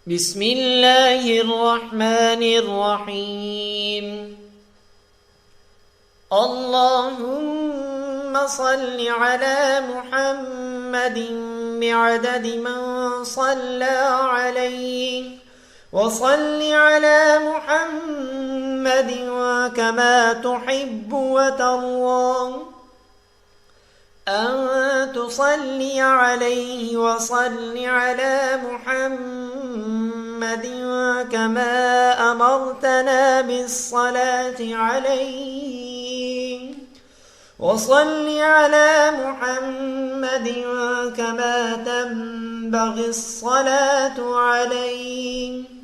بسم الله الرحمن الرحيم. اللهم صل على محمد بعدد من صلى عليه، وصل على محمد كما تحب وترضى أن تصلي عليه، وصل على محمد كما أمرتنا بالصلاة عليه، وصل على محمد كما تنبغي الصلاة عليه.